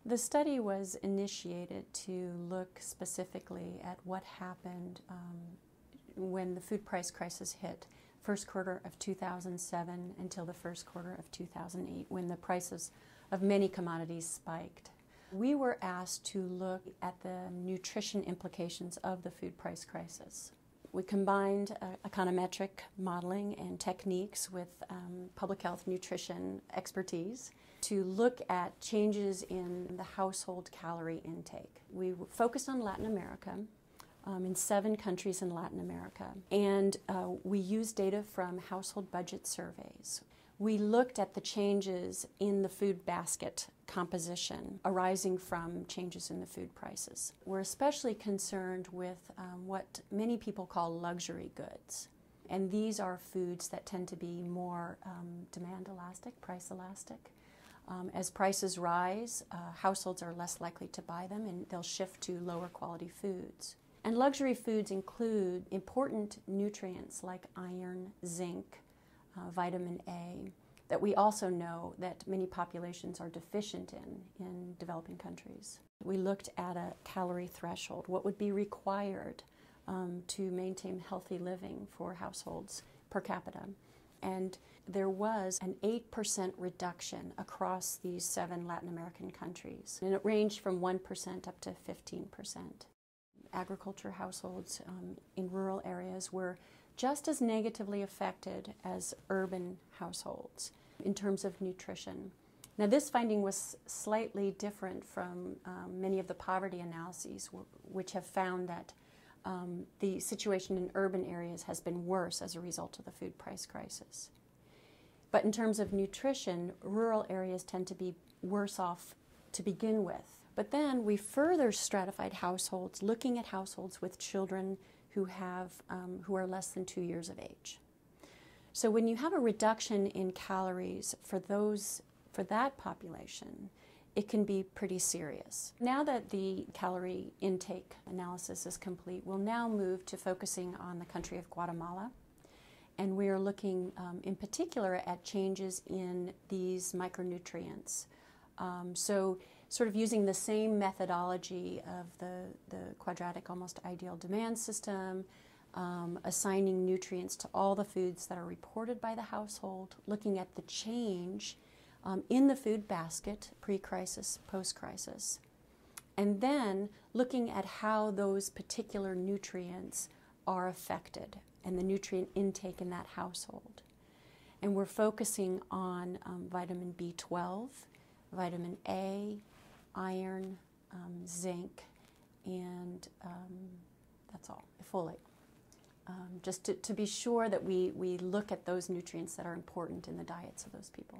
The study was initiated to look specifically at what happened when the food price crisis hit, first quarter of 2007 until the first quarter of 2008, when the prices of many commodities spiked. We were asked to look at the nutrition implications of the food price crisis. We combined econometric modeling and techniques with public health nutrition expertise to look at changes in the household calorie intake. We focused on Latin America, in 7 countries in Latin America, and we used data from household budget surveys. We looked at the changes in the food basket composition arising from changes in the food prices. We're especially concerned with what many people call luxury goods. And these are foods that tend to be more demand elastic, price elastic. As prices rise, households are less likely to buy them and they'll shift to lower quality foods. And luxury foods include important nutrients like iron, zinc, vitamin A, that we also know that many populations are deficient in developing countries. We looked at a calorie threshold, what would be required to maintain healthy living for households per capita. And there was an 8% reduction across these 7 Latin American countries, and it ranged from 1% up to 15%. Agriculture households in rural areas were just as negatively affected as urban households in terms of nutrition. Now, this finding was slightly different from many of the poverty analyses, which have found that the situation in urban areas has been worse as a result of the food price crisis. But in terms of nutrition, rural areas tend to be worse off to begin with. But then we further stratified households, looking at households with children who are less than 2 years of age. So when you have a reduction in calories for that population, it can be pretty serious. Now that the calorie intake analysis is complete, we'll now move to focusing on the country of Guatemala. And we are looking in particular at changes in these micronutrients. So sort of using the same methodology of the quadratic almost ideal demand system, assigning nutrients to all the foods that are reported by the household, looking at the change in the food basket, pre-crisis, post-crisis, and then looking at how those particular nutrients are affected and the nutrient intake in that household. And we're focusing on vitamin B12, vitamin A, iron, zinc, and that's all, folate. Just to be sure that we look at those nutrients that are important in the diets of those people.